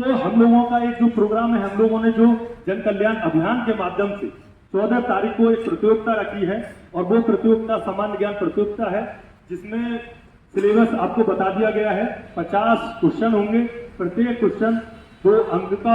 तो हम लोगों का एक जो प्रोग्राम है, हम लोगों ने जो जन कल्याण अभियान के माध्यम से 14 तारीख को एक प्रतियोगिता रखी है, और वो प्रतियोगिता सामान्य ज्ञान प्रतियोगिता है, जिसमें सिलेबस आपको बता दिया गया है। 50 क्वेश्चन होंगे, प्रत्येक क्वेश्चन 2 अंक का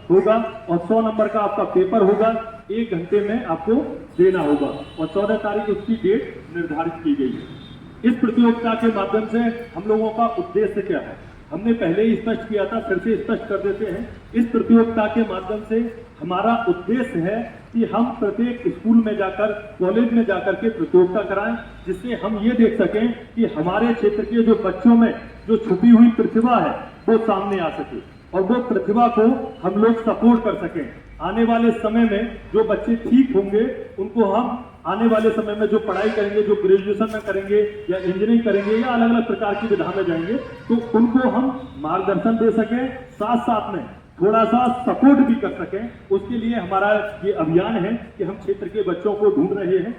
होगा और 100 नंबर का आपका पेपर होगा। 1 घंटे में आपको देना होगा और 14 तारीख उसकी डेट निर्धारित की गई है। इस प्रतियोगिता के माध्यम से हम लोगों का उद्देश्य क्या है, हमने पहले ही स्पष्ट किया था, फिर से स्पष्ट कर देते हैं। इस प्रतियोगिता के माध्यम से हमारा उद्देश्य है कि हम प्रत्येक स्कूल में जाकर, कॉलेज में जाकर के प्रतियोगिता कराएं, जिससे हम ये देख सकें कि हमारे क्षेत्र के जो बच्चों में जो छुपी हुई प्रतिभा है वो सामने आ सके और वो प्रतिभा को हम लोग सपोर्ट कर सकें। आने वाले समय में जो बच्चे ठीक होंगे उनको हम आने वाले समय में जो पढ़ाई करेंगे, जो ग्रेजुएशन में करेंगे या इंजीनियरिंग करेंगे या अलग अलग प्रकार की विधा में जाएंगे, तो उनको हम मार्गदर्शन दे सकें, साथ साथ में थोड़ा सा सपोर्ट भी कर सकें। उसके लिए हमारा ये अभियान है कि हम क्षेत्र के बच्चों को ढूंढ रहे हैं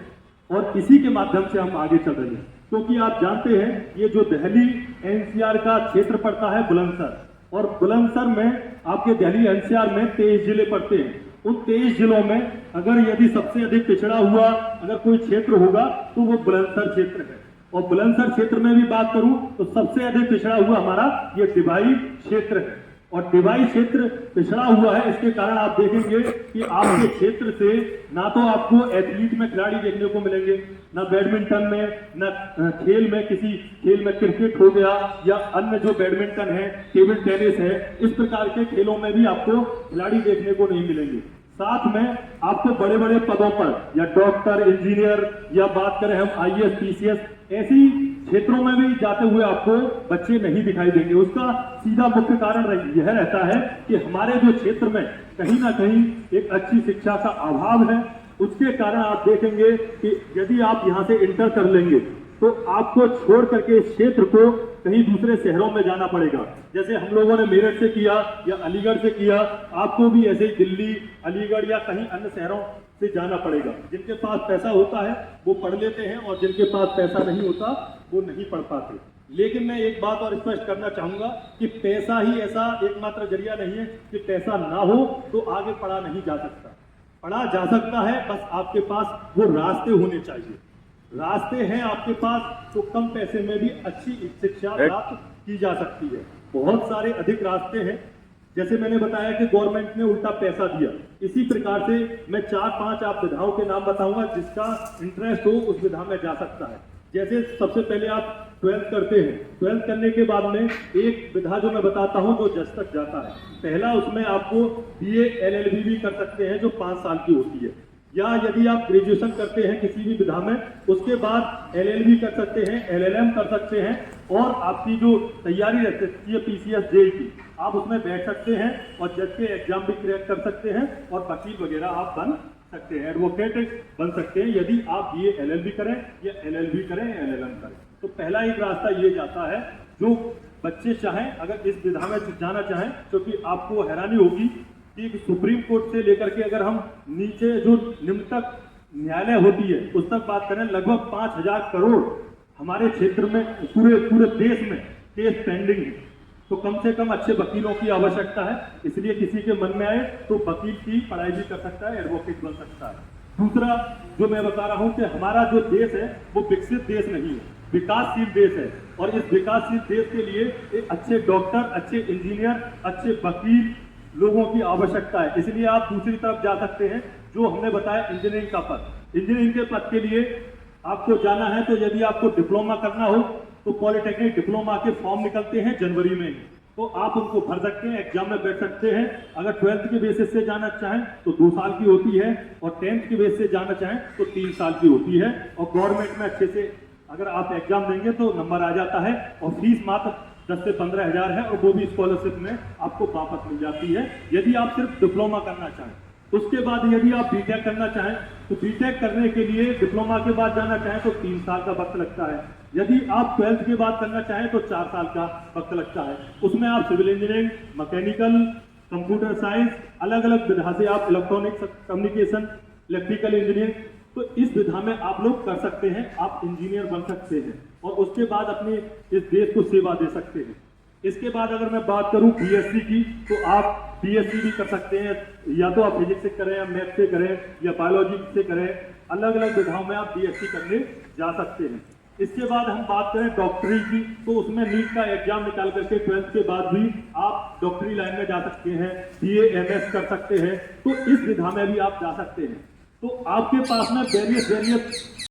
और इसी के माध्यम से हम आगे चल रहे हैं। क्योंकि आप जानते हैं ये जो दिल्ली एनसीआर का क्षेत्र पड़ता है बुलंदशहर, और बुलंदशहर में आपके दिल्ली एनसीआर में 23 जिले पड़ते हैं। उन 23 जिलों में अगर यदि सबसे अधिक पिछड़ा हुआ अगर कोई क्षेत्र होगा तो वो बुलंदशहर क्षेत्र है। और बुलंदशहर क्षेत्र में भी बात करूं तो सबसे अधिक पिछड़ा हुआ हमारा ये टिवाई क्षेत्र है। और टिवाई क्षेत्र पिछड़ा हुआ है, इसके कारण आप देखेंगे कि आपके क्षेत्र से ना तो आपको एथलीट में खिलाड़ी देखने को मिलेंगे, ना बैडमिंटन में, ना खेल में, किसी खेल में क्रिकेट हो गया या अन्य जो बैडमिंटन है, टेबल टेनिस है, इस प्रकार के खेलों में भी आपको खिलाड़ी देखने को नहीं मिलेंगे। साथ में आपको बड़े बड़े पदों पर या डॉक्टर, इंजीनियर या बात करें हम आईएएस, पीसीएस, ऐसी क्षेत्रों में भी जाते हुए आपको बच्चे नहीं दिखाई देंगे। उसका सीधा मुख्य कारण यह रहता है कि हमारे जो क्षेत्र में कहीं ना कहीं एक अच्छी शिक्षा का अभाव है। उसके कारण आप देखेंगे कि यदि आप यहाँ से इंटर कर लेंगे तो आपको छोड़ करके इस क्षेत्र को कहीं दूसरे शहरों में जाना पड़ेगा। जैसे हम लोगों ने मेरठ से किया या अलीगढ़ से किया, आपको भी ऐसे ही दिल्ली, अलीगढ़ या कहीं अन्य शहरों से जाना पड़ेगा। जिनके पास पैसा होता है वो पढ़ लेते हैं और जिनके पास पैसा नहीं होता वो नहीं पढ़ पाते। लेकिन मैं एक बात और स्पष्ट करना चाहूंगा कि पैसा ही ऐसा एकमात्र जरिया नहीं है कि पैसा ना हो तो आगे पढ़ा नहीं जा सकता। पढ़ा जा सकता है, बस आपके पास वो रास्ते होने चाहिए। रास्ते हैं आपके पास तो कम पैसे में भी अच्छी शिक्षा प्राप्त की जा सकती है। बहुत सारे अधिक रास्ते हैं, जैसे मैंने बताया कि गवर्नमेंट ने उल्टा पैसा दिया। इसी प्रकार से मैं 4-5 आप विधाओं के नाम बताऊंगा, जिसका इंटरेस्ट हो उस विधा में जा सकता है। जैसे सबसे पहले आप 12th करते हैं, 12th करने के बाद में एक विधा जो मैं बताता हूं जो जज तक जाता है। पहला उसमें आपको बीए एलएलबी भी कर सकते हैं जो 5 साल की होती है, या यदि आप ग्रेजुएशन करते हैं किसी भी विधा में उसके बाद एलएलबी कर सकते हैं, एलएलएम कर सकते हैं, और आपकी जो तैयारी रहती है पीसीएस जेई की, आप उसमें बैठ सकते हैं और जज के एग्जाम भी क्रैक कर सकते हैं और वकील वगैरह आप बन सकते हैं, एडवोकेट बन सकते हैं यदि आप ये एलएलबी करें या एलएलबी करें या एलएलएम करें। तो पहला एक रास्ता ये जाता है, जो बच्चे चाहें अगर इस विधा में जाना चाहें, क्योंकि आपको हैरानी होगी कि सुप्रीम कोर्ट से लेकर के अगर हम नीचे जो निम्न तक न्यायालय होती है उस तक बात करें, लगभग 5,000 करोड़ हमारे क्षेत्र में पूरे देश में केस पेंडिंग है। तो कम से कम अच्छे वकीलों की आवश्यकता है। इसलिए किसी के मन में आए तो वकील की पढ़ाई भी कर सकता है, एडवोकेट बन सकता है। दूसरा जो मैं बता रहा हूं कि हमारा जो देश है वो विकसित देश नहीं है, विकासशील देश है। और इस विकासशील देश के लिए एक अच्छे डॉक्टर, अच्छे इंजीनियर, अच्छे वकील लोगों की आवश्यकता है। इसलिए आप दूसरी तरफ जा सकते हैं, जो हमने बताया इंजीनियरिंग का पद। इंजीनियरिंग के पद के लिए आपको जाना है तो यदि आपको डिप्लोमा करना हो तो पॉलिटेक्निक डिप्लोमा के फॉर्म निकलते हैं जनवरी में, तो आप उनको भर सकते हैं, एग्जाम में बैठ सकते हैं। अगर 12th के बेसिस से जाना चाहें तो 2 साल की होती है, और 10th के बेसिस से जाना चाहें तो 3 साल की होती है। और गवर्नमेंट में अच्छे से अगर आप एग्जाम देंगे तो नंबर आ जाता है, और फीस मात्र 10 से 15 हजार है, और वो भी स्कॉलरशिप में आपको वापस मिल जाती है यदि आप सिर्फ डिप्लोमा करना चाहें। उसके बाद यदि आप बीटेक करना चाहें तो बीटेक करने के लिए डिप्लोमा के बाद जाना चाहें तो 3 साल का वक्त लगता है। यदि आप 12th के बाद करना चाहें तो 4 साल का वक्त लगता है। उसमें आप civil engineering, mechanical, computer science, अलग अलग विधा से आप इलेक्ट्रॉनिक्स, कम्युनिकेशन, इलेक्ट्रिकल इंजीनियरिंग, तो इस विधा में आप लोग कर सकते हैं, आप इंजीनियर बन सकते हैं और उसके बाद अपने इस देश को सेवा दे सकते हैं। इसके बाद अगर मैं बात करूं बीएससी की, तो आप बीएससी भी कर सकते हैं, या तो आप फिजिक्स से करें या मैथ से करें या बायोलॉजी से करें, अलग अलग विधाओं में आप बीएससी करने जा सकते हैं। इसके बाद हम बात करें डॉक्टरी की, तो उसमें नीट का एग्जाम निकाल करके 12th के बाद भी आप डॉक्टरी लाइन में जा सकते हैं, बीए एमएस कर सकते हैं, तो इस विधा में भी आप जा सकते हैं। तो आपके पास में वेरियस